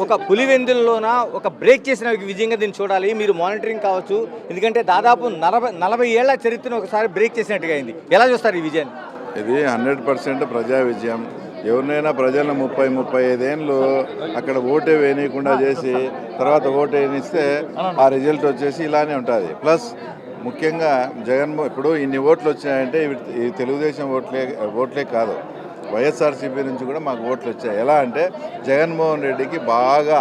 ఒక పులివెందుల్లోన ఒక బ్రేక్ చేసిన విజయంగా దీన్ని చూడాలి. మీరు మానిటరింగ్ కావచ్చు, ఎందుకంటే దాదాపు 40 ఏళ్ల చరిత్రను ఒకసారి బ్రేక్ చేసినట్టుగా అయింది. ఎలా చూస్తారు ఈ విజయాన్ని? ఇది 100% ప్రజా విజయం. ఎవరినైనా ప్రజలను 35 ఏళ్ళు అక్కడ ఓటే వేయనీయకుండా చేసి తర్వాత ఓటు వేయనిస్తే ఆ రిజల్ట్ వచ్చేసి ఇలానే ఉంటుంది. ప్లస్ ముఖ్యంగా ఇప్పుడు ఇన్ని ఓట్లు వచ్చినాయంటే ఈ తెలుగుదేశం ఓట్లే కాదు, వైఎస్ఆర్సీపీ నుంచి కూడా మాకు ఓట్లు వచ్చాయి. ఎలా అంటే జగన్మోహన్ రెడ్డికి బాగా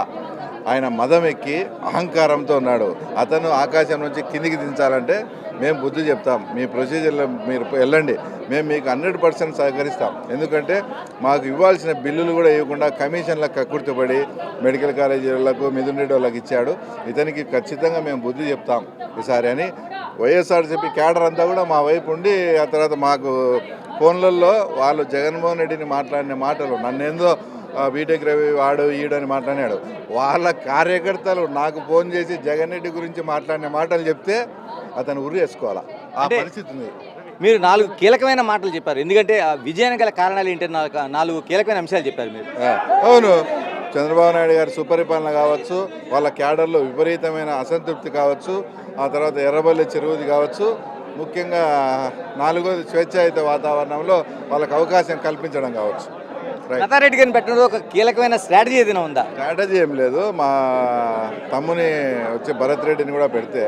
ఆయన మదం ఎక్కి అహంకారంతో ఉన్నాడు. అతను ఆకాశం నుంచి కిందికి దించాలంటే మేము బుద్ధి చెప్తాం, మీ ప్రొసీజర్లో మీరు వెళ్ళండి, మేము మీకు 100% సహకరిస్తాం. ఎందుకంటే మాకు ఇవ్వాల్సిన బిల్లులు కూడా ఇవ్వకుండా కమిషన్లకు కక్కుర్తిపడి మెడికల్ కాలేజీలకు మిథున్ రెడ్డి వాళ్ళకి ఇచ్చాడు. ఇతనికి ఖచ్చితంగా మేము బుద్ధి చెప్తాం ఈసారి అని వైఎస్ఆర్సీపీ క్యాడర్ అంతా కూడా మా వైపు ఉండి, ఆ తర్వాత మాకు ఫోన్లలో వాళ్ళు జగన్మోహన్ రెడ్డిని మాట్లాడిన మాటలు, నన్నేందో బీటెక్ రవి వాడు ఈడని మాట్లాడాడు, వాళ్ళ కార్యకర్తలు నాకు ఫోన్ చేసి జగన్ రెడ్డి గురించి మాట్లాడిన మాటలు చెప్తే అతను ఉరి వేసుకోవాలా, ఆ పరిస్థితి ఉంది. మీరు 4 కీలకమైన మాటలు చెప్పారు. ఎందుకంటే ఆ విజయానికి గల కారణాలు ఏంటంటే 4 కీలకమైన అంశాలు చెప్పారు మీరు. అవును, చంద్రబాబు నాయుడు గారి సుపరిపాలన కావచ్చు, వాళ్ళ క్యాడర్లో విపరీతమైన అసంతృప్తి కావచ్చు, ఆ తర్వాత ఎర్రబల్లి చెరువుది కావచ్చు, ముఖ్యంగా 4వది స్వేచ్ఛాయుత వాతావరణంలో వాళ్ళకి అవకాశం కల్పించడం కావచ్చు. లతారెడ్డి గారిని పెట్టడంలో ఒక కీలకమైన స్ట్రాటజీ ఏదైనా ఉందా? స్ట్రాటజీ ఏం లేదు. మా తమ్ముని వచ్చి భరత్ రెడ్డిని కూడా పెడితే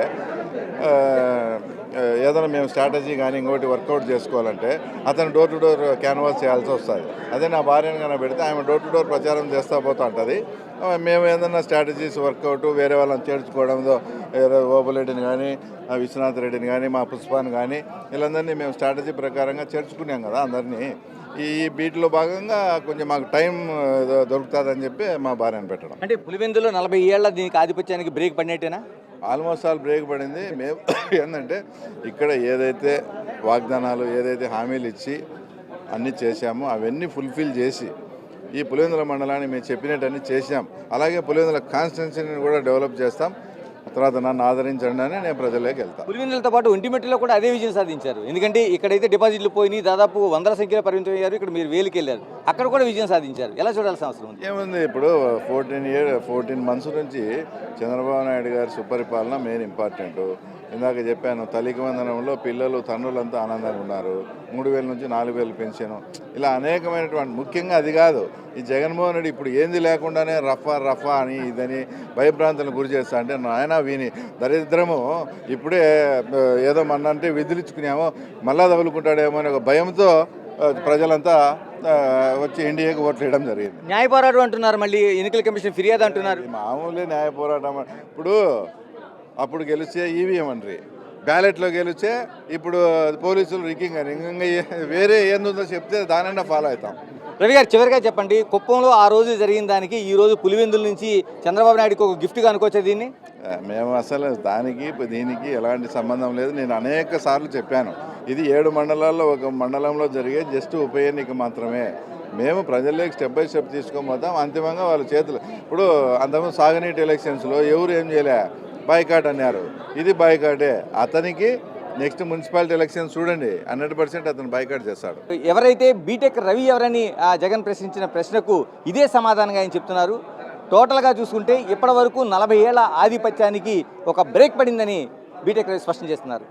ఏదైనా మేము స్ట్రాటజీ కానీ ఇంకోటి వర్కౌట్ చేసుకోవాలంటే అతను డోర్ టు డోర్ క్యాన్వాస్ చేయాల్సి వస్తుంది. అదే నా భార్యను కన్నా పెడితే ఆమె డోర్ టు డోర్ ప్రచారం చేస్తూ పోతూ ఉంటుంది. మేము ఏదైనా స్ట్రాటజీస్ వర్కౌట్ వేరే వాళ్ళని చేర్చుకోవడంతో ఓబులెడ్డిని కానీ విశ్వనాథ్ రెడ్డిని కానీ మా పుష్పాన్ని కానీ వీళ్ళందరినీ మేము స్ట్రాటజీ ప్రకారంగా చేర్చుకున్నాం కదా అందరినీ. ఈ బీట్లో భాగంగా కొంచెం మాకు టైం దొరుకుతుందని చెప్పి మా భార్యను పెట్టడం. అంటే పులివెందులో 40 ఏళ్ల దీనికి ఆధిపత్యానికి బ్రేక్ పడినట్టేనా? ఆల్మోస్ట్ ఆల్ బ్రేక్ పడింది. మేము ఏంటంటే ఇక్కడ ఏదైతే వాగ్దానాలు ఏదైతే హామీలు ఇచ్చి అన్నీ చేశామో అవన్నీ ఫుల్ఫిల్ చేసి ఈ పులివెందుల మండలాన్ని మేము చెప్పినట్టన్నీ చేశాం. అలాగే పులివెందుల కాన్స్టిట్యున్సీని కూడా డెవలప్ చేస్తాం. తర్వాత నన్ను ఆదరించండి అని నేను ప్రజల్లోకి వెళ్తాను. పులివెందులతో పాటు ఒంటిమిట్టలో కూడా అదే విజయం సాధించారు. ఎందుకంటే ఇక్కడైతే డిపాజిట్లు పోయి దాదాపు 100ల సంఖ్యలో పరిమితం అయ్యారు. ఇక్కడ మీరు 1000కి వెళ్ళారు, అక్కడ కూడా విజయం సాధించారు. ఎలా చూడాల్సిన అవసరం ఉంది? ఏముంది, ఇప్పుడు 14 months నుంచి చంద్రబాబు నాయుడు గారి సుపరిపాలన మెయిన్ ఇంపార్టెంట్. ఇందాక చెప్పాను, తల్లికి వందనంలో పిల్లలు తండ్రులంతా ఆనందంగా ఉన్నారు. 3000 నుంచి 4000 పెన్షన్, ఇలా అనేకమైనటువంటి, ముఖ్యంగా అది కాదు, ఈ జగన్మోహన్ రెడ్డి ఇప్పుడు ఏంది లేకుండానే రఫా అని ఇదని భయభ్రాంతులను గురి చేస్తా అంటే నాయన వీని దరిద్రము ఇప్పుడే ఏదో మన్నంటే విదిలించుకున్నామో మళ్ళా తగులుకుంటాడేమో అని ఒక భయంతో ప్రజలంతా వచ్చి ఎన్డీఏకి ఓట్లు వేయడం జరిగింది. న్యాయ పోరాటం అంటున్నారు, మళ్ళీ ఎన్నికల కమిషన్ ఫిర్యాదు అంటున్నారు. మామూలే న్యాయ పోరాటం. అప్పుడు గెలిస్తే ఈవీఎం అండ్రి, బ్యాలెట్లో గెలిస్తే ఇప్పుడు పోలీసులు రికింగ్ అని, ఇంకా వేరే ఏందో చెప్తే దానైనా ఫాలో అవుతాం. రవి గారు, చివరిగా చెప్పండి, కుప్పంలో ఆ రోజు జరిగిన దానికి ఈ రోజు పులివెందుల నుంచి చంద్రబాబు నాయుడుకి ఒక గిఫ్ట్గా అనుకోవచ్చా దీన్ని? మేము అసలు దీనికి ఎలాంటి సంబంధం లేదు. నేను అనేక సార్లు చెప్పాను, ఇది 7 మండలాల్లో ఒక మండలంలో జరిగే జస్ట్ ఉప ఎన్నిక మాత్రమే. మేము ప్రజల్లోకి స్టెప్ బై స్టెప్ తీసుకొని పోతాం. అంతిమంగా వాళ్ళ చేతులు, ఇప్పుడు అంతకుముందు సాగునీటి ఎలక్షన్స్లో ఎవరు ఏం చేయలే, బాయ్కాట్ అన్నారు, ఇది బాయ్కాటే. అతనికి నెక్స్ట్ మున్సిపాలిటీ ఎలక్షన్ చూడండి, 100% అతను బాయ్కాట్ చేస్తాడు. ఎవరైతే బీటెక్ రవి ఎవరని జగన్ ప్రశ్నించిన ప్రశ్నకు ఇదే సమాధానంగా ఆయన చెప్తున్నారు. టోటల్గా చూసుకుంటే ఇప్పటి వరకు 40 ఏళ్ల ఆధిపత్యానికి ఒక బ్రేక్ పడిందని బీటెక్ రవి స్పష్టం చేస్తున్నారు.